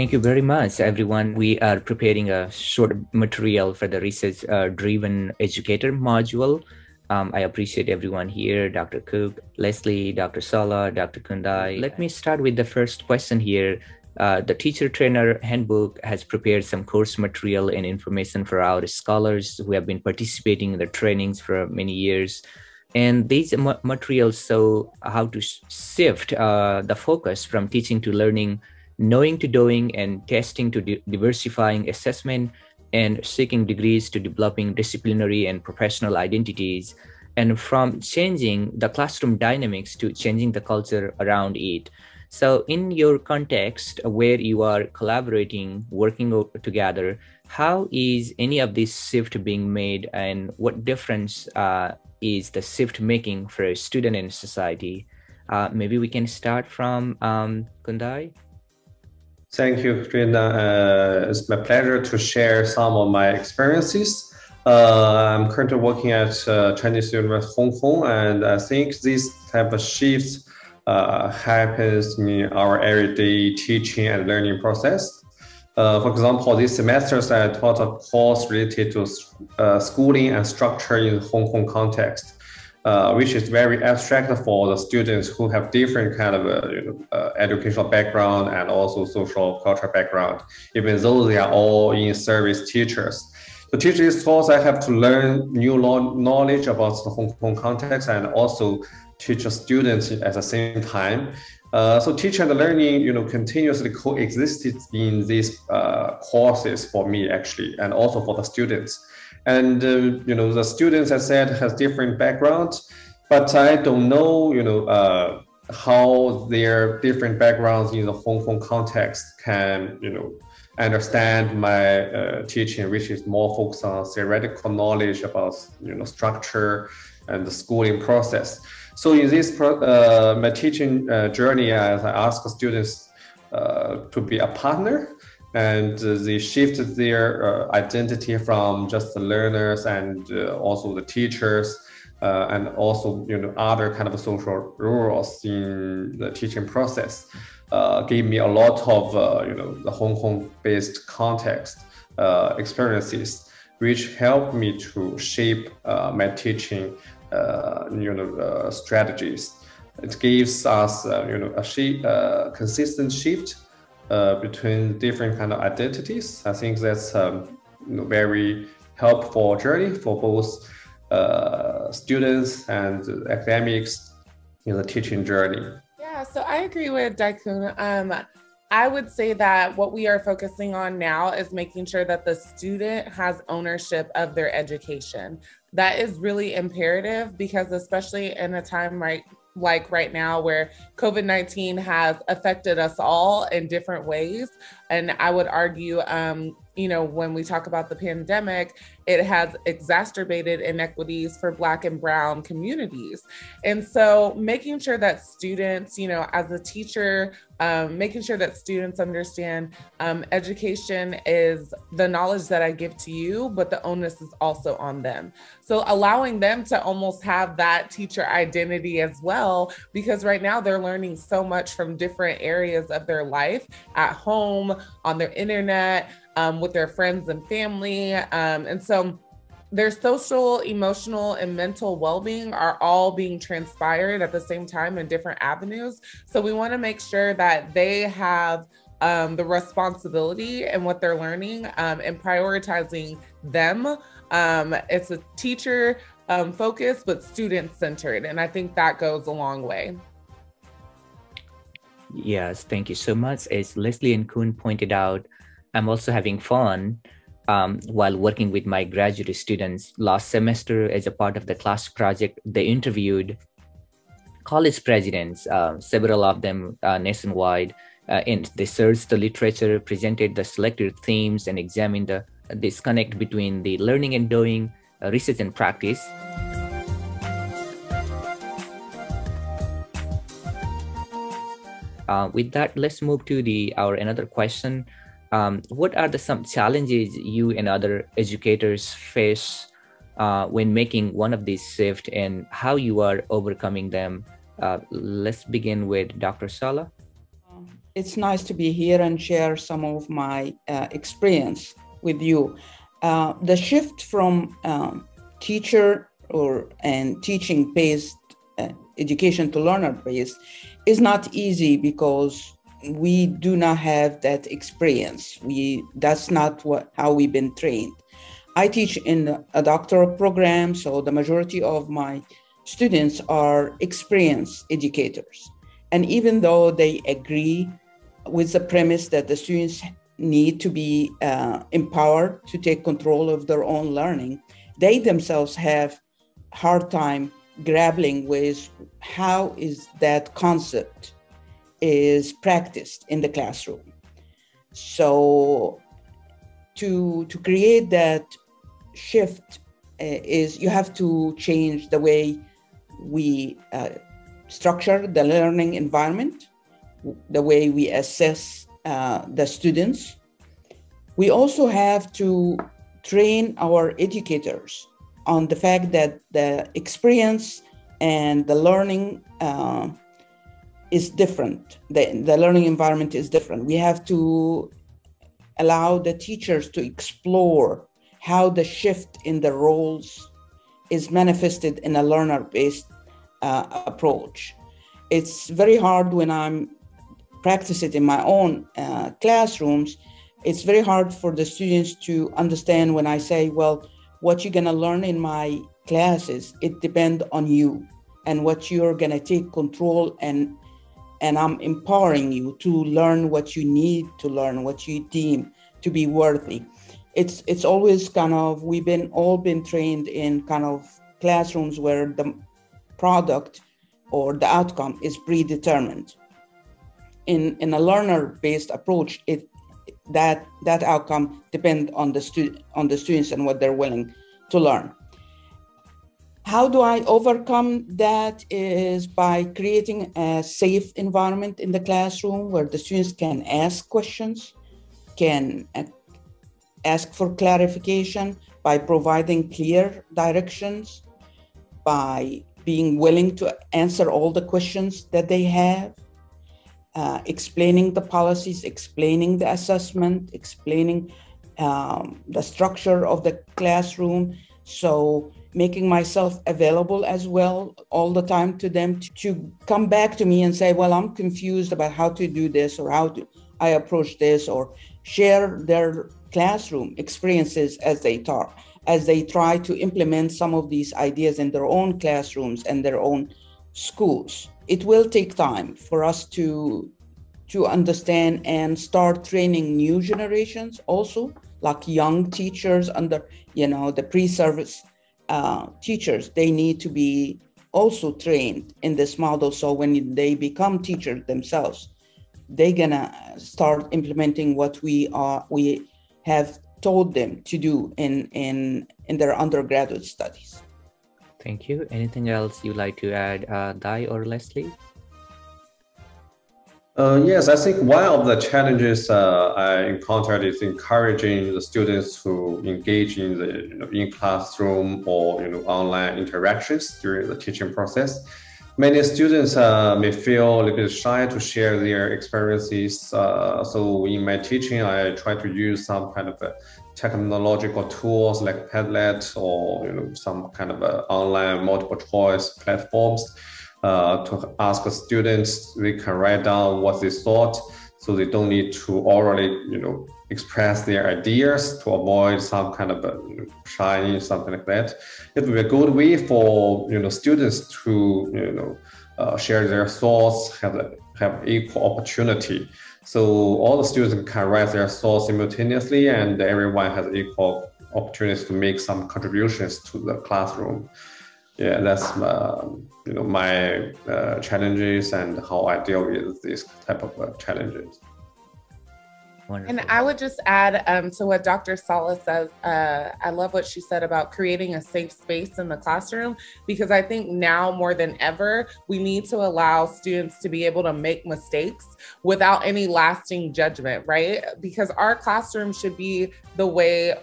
Thank you very much, everyone. We are preparing a short material for the research-driven educator module. I appreciate everyone here, Dr. Cook, Leslie, Dr. Sala, Dr. Kundai. Let me start with the first question here. The Teacher Trainer Handbook has prepared some course material and information for our scholars who have been participating in the trainings for many years. And these materials show how to shift the focus from teaching to learning, knowing to doing, and testing to diversifying assessment, and seeking degrees to developing disciplinary and professional identities, and from changing the classroom dynamics to changing the culture around it. So in your context where you are collaborating, working together, how is any of this shift being made, and what difference is the shift making for a student and society? Maybe we can start from Kundai. Thank you, Katrina. It's my pleasure to share some of my experiences. I'm currently working at Chinese University Hong Kong, and I think this type of shifts happens in our everyday teaching and learning process. For example, this semester I taught a course related to schooling and structure in Hong Kong context, which is very abstract for the students who have different kind of educational background and also social cultural background, even though they are all in service teachers. To teach this course, I have to learn new knowledge about the Hong Kong context and also teach the students at the same time. So teaching and learning, continuously coexisted in these courses for me actually, and also for the students. And the students, as I said, has different backgrounds, but I don't know, how their different backgrounds in the Hong Kong context can, understand my teaching, which is more focused on theoretical knowledge about, structure and the schooling process. So in this my teaching journey, as I ask students to be a partner, and they shifted their identity from just the learners and also the teachers, and also other kind of social roles in the teaching process. Gave me a lot of the Hong Kong-based context experiences, which helped me to shape my teaching strategies. It gives us a consistent shift between different kind of identities. I think that's very helpful journey for both students and academics in the teaching journey. Yeah, so I agree with Daikun. I would say that what we are focusing on now is making sure that the student has ownership of their education. That is really imperative because especially in a time like right now where COVID-19 has affected us all in different ways. And I would argue, when we talk about the pandemic, it has exacerbated inequities for Black and Brown communities. And so making sure that students, as a teacher, making sure that students understand education is the knowledge that I give to you, but the onus is also on them. So allowing them to almost have that teacher identity as well, because right now they're learning so much from different areas of their life, at home, on their internet, with their friends and family. And so their social, emotional, and mental well-being are all being transpired at the same time in different avenues. So we want to make sure that they have the responsibility in what they're learning and prioritizing them. It's a teacher focused, but student-centered. And I think that goes a long way. Yes, thank you so much. As Leslie and Kun pointed out, I'm also having fun while working with my graduate students. Last semester, as a part of the class project, they interviewed college presidents, several of them nationwide, and they searched the literature, presented the selected themes, and examined the disconnect between the learning and doing, research and practice. With that, let's move to our another question. What are some challenges you and other educators face when making one of these shifts, and how you are overcoming them? Let's begin with Dr. Sala. It's nice to be here and share some of my experience with you. The shift from teacher and teaching-based education to learner-based is not easy because we do not have that experience. That's not how we've been trained. I teach in a doctoral program, so the majority of my students are experienced educators. And even though they agree with the premise that the students need to be empowered to take control of their own learning, they themselves have a hard time grappling with how is that concept is practiced in the classroom. So to create that shift is you have to change the way we structure the learning environment, the way we assess the students. We also have to train our educators on the fact that the experience and the learning is different. The learning environment is different. We have to allow the teachers to explore how the shift in the roles is manifested in a learner-based approach. It's very hard when I'm practice it in my own classrooms. It's very hard for the students to understand when I say, well, what you're gonna learn in my classes, it depends on you and what you're gonna take control, and I'm empowering you to learn what you need to learn, what you deem to be worthy. It's always kind of, we've all been trained in kind of classrooms where the product or the outcome is predetermined. In a learner-based approach, that outcome depends on the students and what they're willing to learn. How do I overcome that? Is by creating a safe environment in the classroom where the students can ask questions, can ask for clarification, by providing clear directions, by being willing to answer all the questions that they have, explaining the policies, explaining the assessment, explaining the structure of the classroom. So making myself available as well all the time to them to come back to me and say, well, I'm confused about how to do this or how to I approach this, or share their classroom experiences as they try to implement some of these ideas in their own classrooms and their own schools. It will take time for us to understand and start training new generations also, like young teachers under, the pre-service teachers. They need to be also trained in this model. So when they become teachers themselves, they're gonna start implementing what we have told them to do in their undergraduate studies. Thank you. Anything else you'd like to add, Dai or Leslie? Yes, I think one of the challenges I encountered is encouraging the students to engage in the in classroom or online interactions during the teaching process. Many students may feel a little bit shy to share their experiences. So in my teaching, I try to use some kind of technological tools like Padlet or some kind of online multiple choice platforms to ask the students. They can write down what they thought, so they don't need to orally express their ideas to avoid some kind of shy, something like that. It will be a good way for students to share their thoughts, have equal opportunity. So all the students can write their thoughts simultaneously, and everyone has equal opportunities to make some contributions to the classroom. Yeah, that's my challenges and how I deal with these type of challenges. Wonderful. And I would just add to what Dr. Sala says, I love what she said about creating a safe space in the classroom, because I think now more than ever, we need to allow students to be able to make mistakes without any lasting judgment, right? Because our classroom should be the way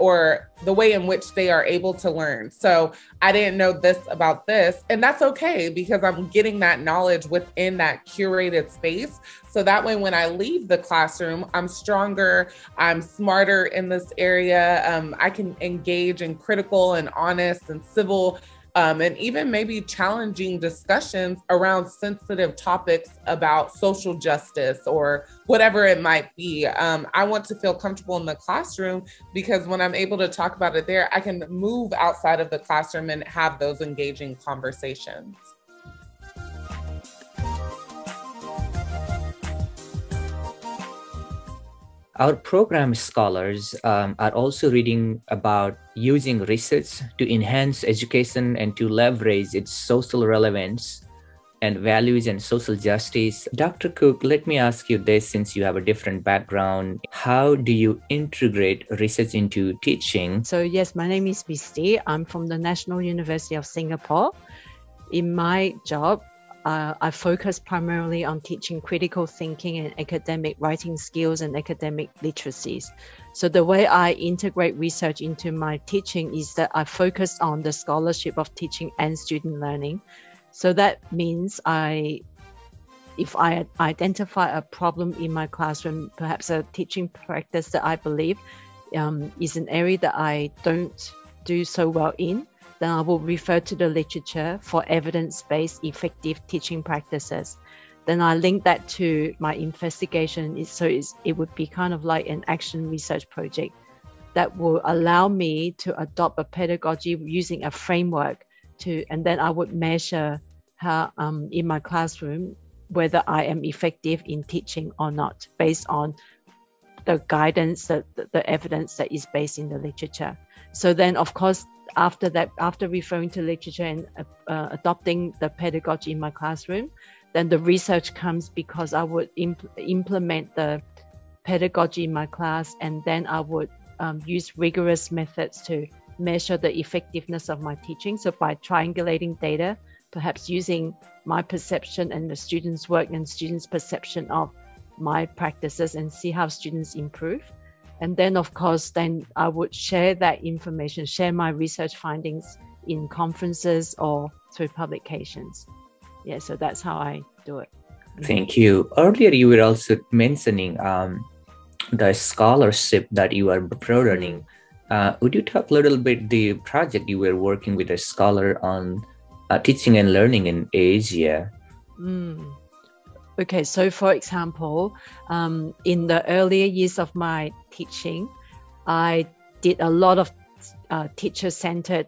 in which they are able to learn. So I didn't know this about this, and that's okay, because I'm getting that knowledge within that curated space. So that way, when I leave the classroom, I'm stronger, I'm smarter in this area. I can engage in critical and honest and civil and even maybe challenging discussions around sensitive topics about social justice or whatever it might be. I want to feel comfortable in the classroom, because when I'm able to talk about it there, I can move outside of the classroom and have those engaging conversations. Our program scholars are also reading about using research to enhance education and to leverage its social relevance and values and social justice. Dr. Cook, let me ask you this, since you have a different background. How do you integrate research into teaching? So yes, my name is Misty. I'm from the National University of Singapore. In my job, I focus primarily on teaching critical thinking and academic writing skills and academic literacies. So the way I integrate research into my teaching is that I focus on the scholarship of teaching and student learning. So that means if I identify a problem in my classroom, perhaps a teaching practice that I believe is an area that I don't do so well in, then I will refer to the literature for evidence-based effective teaching practices. Then I link that to my investigation. It would be kind of like an action research project that will allow me to adopt a pedagogy using a framework and then I would measure how in my classroom whether I am effective in teaching or not, based on the guidance, the evidence that is based in the literature. So then, of course, after referring to literature and adopting the pedagogy in my classroom, then the research comes, because I would implement the pedagogy in my class, and then I would use rigorous methods to measure the effectiveness of my teaching. So by triangulating data, perhaps using my perception and the students' work and students' perception of my practices, and see how students improve. And then, of course, then I would share that information, share my research findings in conferences or through publications. Yeah, so that's how I do it. Thank you. Earlier, you were also mentioning the scholarship that you are broadening. Would you talk a little bit the project you were working with a scholar on teaching and learning in Asia? Okay, so for example, in the earlier years of my teaching, I did a lot of teacher-centered,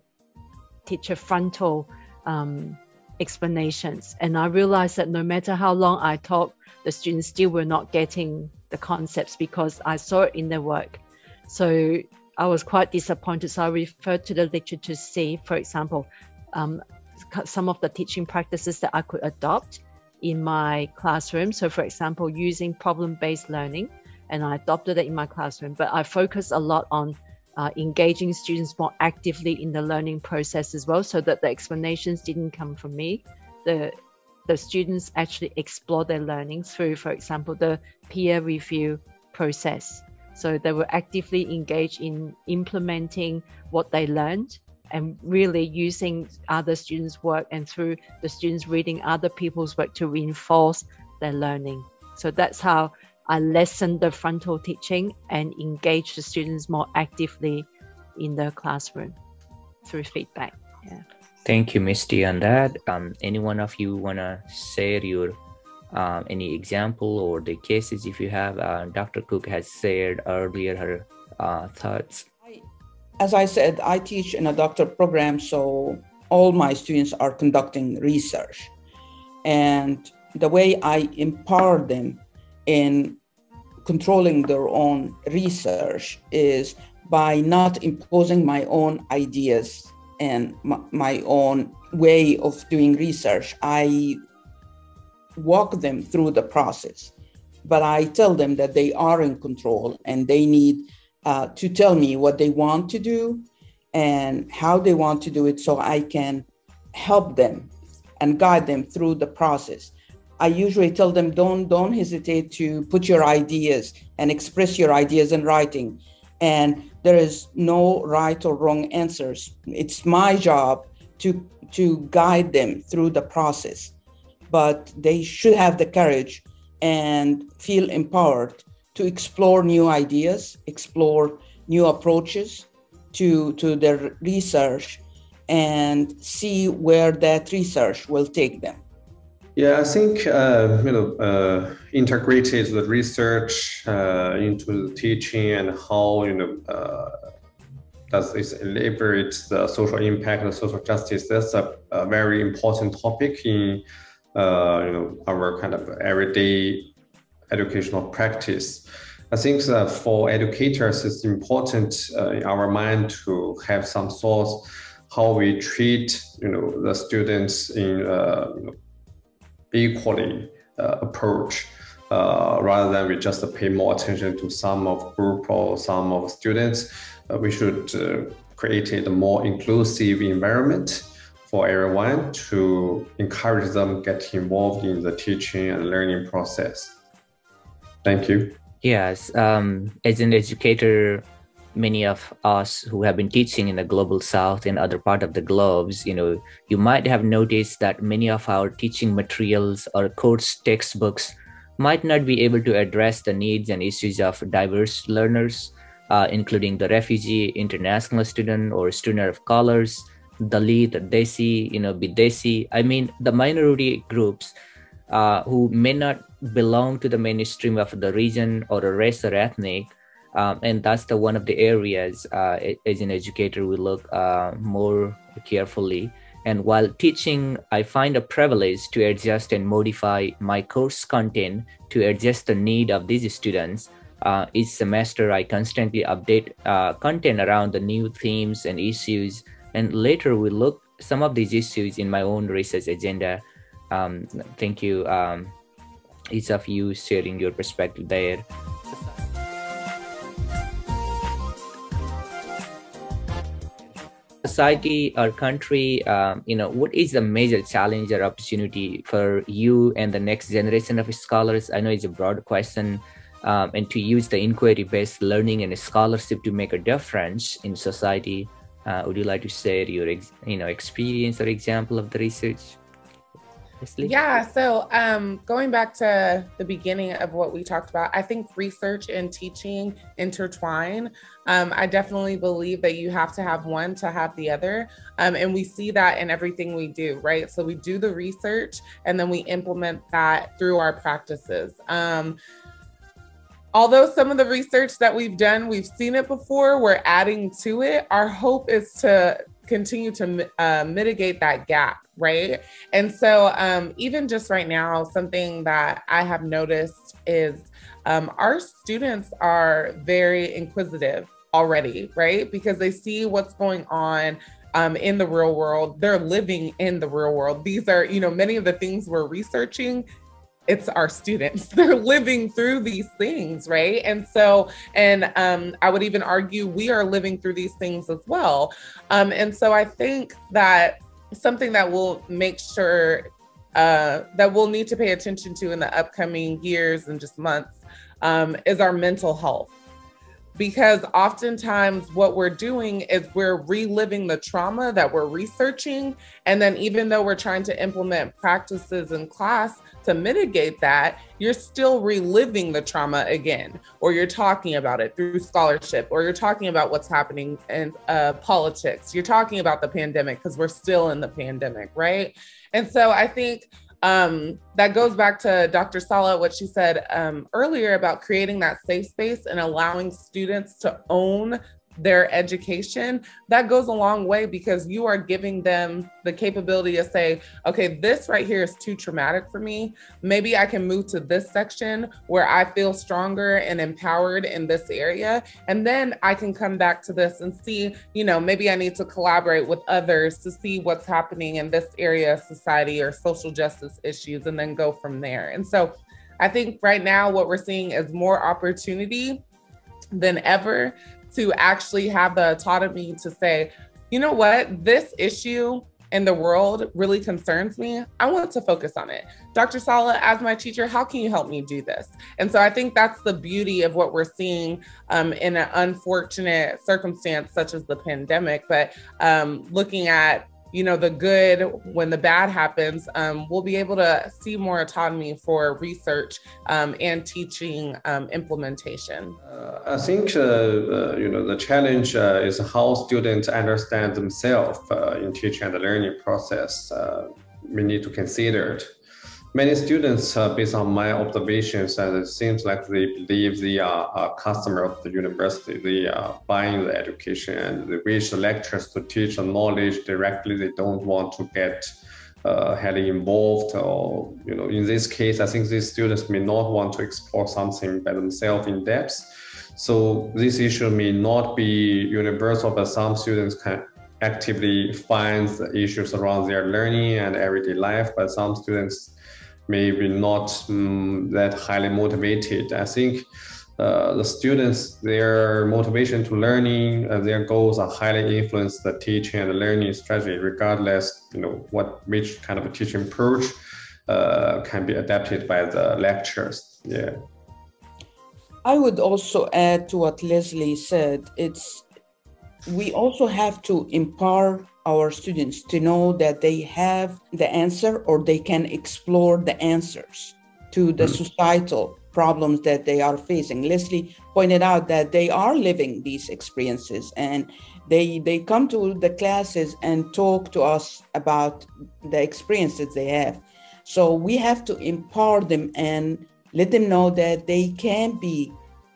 teacher-frontal explanations. And I realized that no matter how long I taught, the students still were not getting the concepts, because I saw it in their work. So I was quite disappointed. So I referred to the literature to see, for example, some of the teaching practices that I could adopt in my classroom. So for example, using problem-based learning, and I adopted it in my classroom, but I focused a lot on engaging students more actively in the learning process as well, so that the explanations didn't come from me. The students actually explore their learning through, for example, the peer review process. So they were actively engaged in implementing what they learned and really using other students' work, and through the students reading other people's work to reinforce their learning. So that's how I lessened the frontal teaching and engaged the students more actively in the classroom through feedback. Yeah. Thank you, Misty, on that. Any one of you want to share your any example or the cases if you have? Dr. Cook has shared earlier her thoughts. As I said, I teach in a doctoral program, so all my students are conducting research. And the way I empower them in controlling their own research is by not imposing my own ideas and my own way of doing research. I walk them through the process but I tell them that they are in control and they need to tell me what they want to do and how they want to do it so I can help them and guide them through the process. I usually tell them, don't hesitate to put your ideas and express your ideas in writing. And there is no right or wrong answers. It's my job to guide them through the process, but they should have the courage and feel empowered to explore new ideas, explore new approaches to their research and see where that research will take them. Yeah, I think integrated the research into the teaching and how does this elaborate the social impact and social justice. That's a very important topic in our kind of everyday educational practice. I think that for educators, it's important in our mind to have some thoughts how we treat the students in equally approach rather than we just pay more attention to some of group or some of students. We should create a more inclusive environment for everyone to encourage them get involved in the teaching and learning process. Thank you. Yes, as an educator, many of us who have been teaching in the global south and other part of the globes, you might have noticed that many of our teaching materials or course textbooks might not be able to address the needs and issues of diverse learners, including the refugee, international student, or student of colors, Dalit, Desi, Bidesi. I mean, the minority groups who may not belong to the mainstream of the region or a race or ethnic. And that's one of the areas as an educator we look more carefully. And while teaching, I find a privilege to adjust and modify my course content to adjust the need of these students. Each semester, I constantly update content around the new themes and issues. And later we look some of these issues in my own research agenda. Thank you, each of you sharing your perspective there. Society, our country, what is the major challenge or opportunity for you and the next generation of scholars? I know it's a broad question, and to use the inquiry-based learning and scholarship to make a difference in society. Would you like to share your experience or example of the research? Leslie? Yeah, so going back to the beginning of what we talked about, I think research and teaching intertwine. I definitely believe that you have to have one to have the other. And we see that in everything we do, right? So we do the research and then we implement that through our practices. Although some of the research that we've done, we've seen it before, we're adding to it. Our hope is to continue to mitigate that gap, right? And so even just right now, something that I have noticed is our students are very inquisitive already, right? Because they see what's going on in the real world. They're living in the real world. These are, many of the things we're researching, it's our students. They're living through these things, right? And so, I would even argue we are living through these things as well. And so I think that something that we'll make sure that we'll need to pay attention to in the upcoming years and just months is our mental health. Because oftentimes what we're doing is we're reliving the trauma that we're researching. And then even though we're trying to implement practices in class to mitigate that, you're still reliving the trauma again, or you're talking about it through scholarship, or you're talking about what's happening in politics. You're talking about the pandemic because we're still in the pandemic, right? And so I think that goes back to Dr. Sala, what she said earlier about creating that safe space and allowing students to own their education. That goes a long way because you are giving them the capability to say, okay, this right here is too traumatic for me. Maybe I can move to this section where I feel stronger and empowered in this area. And then I can come back to this and see, maybe I need to collaborate with others to see what's happening in this area of society or social justice issues and then go from there. And so I think right now what we're seeing is more opportunity than ever to actually have the autonomy to say, you know what, this issue in the world really concerns me. I want to focus on it. Dr. Sala, as my teacher, how can you help me do this? And so I think that's the beauty of what we're seeing in an unfortunate circumstance such as the pandemic, but looking at the good when the bad happens, we'll be able to see more autonomy for research and teaching implementation. I think, the challenge is how students understand themselves in teaching and learning process. We need to consider it. Many students, based on my observations, and it seems like they believe they are a customer of the university. They are buying the education and they wish the lecturers to teach the knowledge directly. They don't want to get highly involved, or in this case, I think these students may not want to explore something by themselves in depth. So this issue may not be universal, but some students can actively find the issues around their learning and everyday life, but some students maybe not that highly motivated. I think the students, their motivation to learning, their goals are highly influenced the teaching and learning strategy, regardless, which kind of a teaching approach can be adapted by the lecturers. Yeah. I would also add to what Leslie said. We also have to empower our students to know that they have the answer, or they can explore the answers to the societal problems that they are facing. Leslie pointed out that they are living these experiences, and they come to the classes and talk to us about the experiences they have. So we have to empower them and let them know that they can be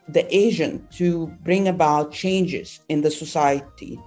the agent to bring about changes in the society,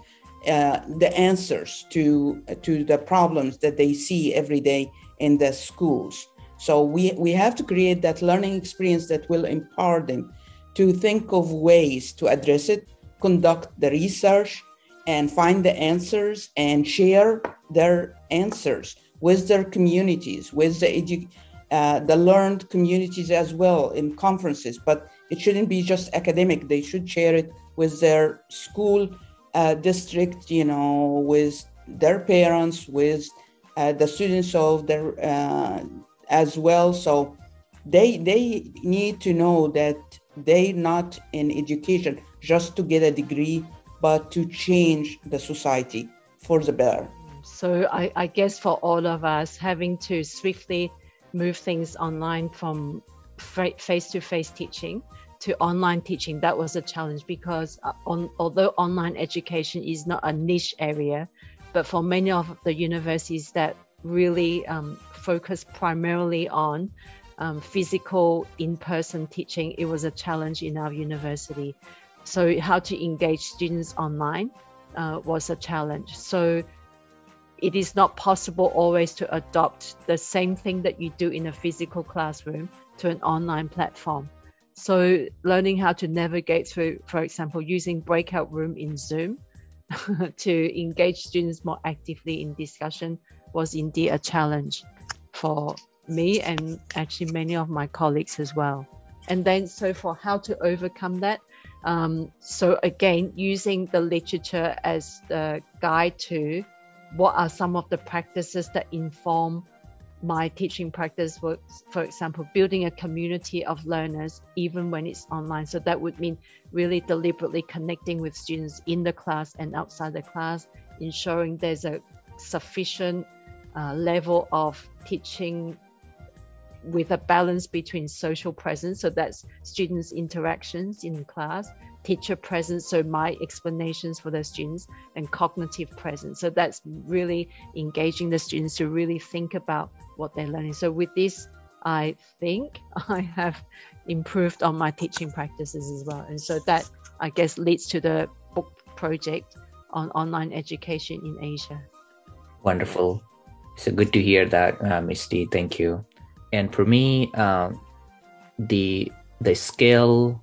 the answers to the problems that they see every day in the schools. So we have to create that learning experience that will empower them to think of ways to address it, conduct the research, and find the answers and share their answers with their communities, with the learned communities as well in conferences. But it shouldn't be just academic. They should share it with their school district, with their parents, with the students of their as well. So they need to know that they're not in education just to get a degree, but to change the society for the better. So I guess for all of us, having to swiftly move things online from face-to-face teaching to online teaching, that was a challenge, because although online education is not a niche area, but for many of the universities that really focus primarily on physical in-person teaching, it was a challenge in our university. So how to engage students online was a challenge. So it is not possible always to adopt the same thing that you do in a physical classroom to an online platform. So learning how to navigate through, for example, using breakout room in Zoom to engage students more actively in discussion was indeed a challenge for me and actually many of my colleagues as well. And then, so for how to overcome that, so again, using the literature as the guide to what are some of the practices that inform my teaching practice. For example, building a community of learners even when it's online. So that would mean really deliberately connecting with students in the class and outside the class, ensuring there's a sufficient level of teaching with a balance between social presence, so that's students' interactions in class, teacher presence, so my explanations for the students, and cognitive presence. So that's really engaging the students to really think about what they're learning. So with this, I think I have improved on my teaching practices as well. And so that, I guess, leads to the book project on online education in Asia. Wonderful. So good to hear that, Misty. Thank you. And for me, the scale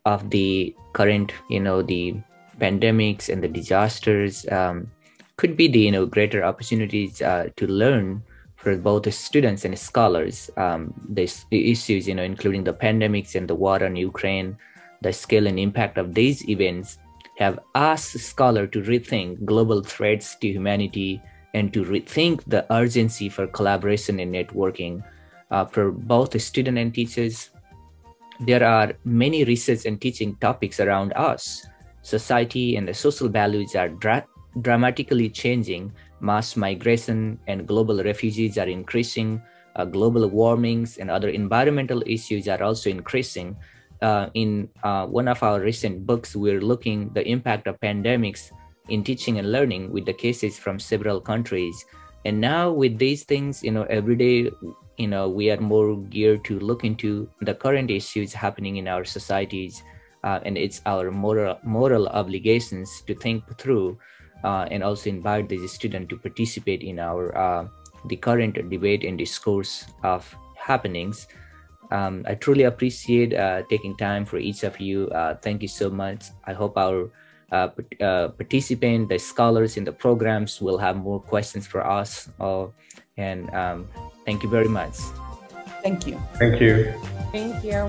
of the current, the pandemics and the disasters could be the, greater opportunities to learn for both the students and scholars. The issues, including the pandemics and the war in Ukraine, the scale and impact of these events have asked scholars to rethink global threats to humanity and to rethink the urgency for collaboration and networking for both the students and teachers. There are many research and teaching topics around us. Society and the social values are dramatically changing. Mass migration and global refugees are increasing. Global warmings and other environmental issues are also increasing. In one of our recent books, we're looking the impact of pandemics in teaching and learning with the cases from several countries. And now with these things, every day, we are more geared to look into the current issues happening in our societies. And it's our moral obligations to think through and also invite the student to participate in our the current debate and discourse of happenings. I truly appreciate taking time for each of you. Thank you so much. I hope our participants, the scholars in the programs will have more questions for us. And thank you very much. Thank you. Thank you. Thank you.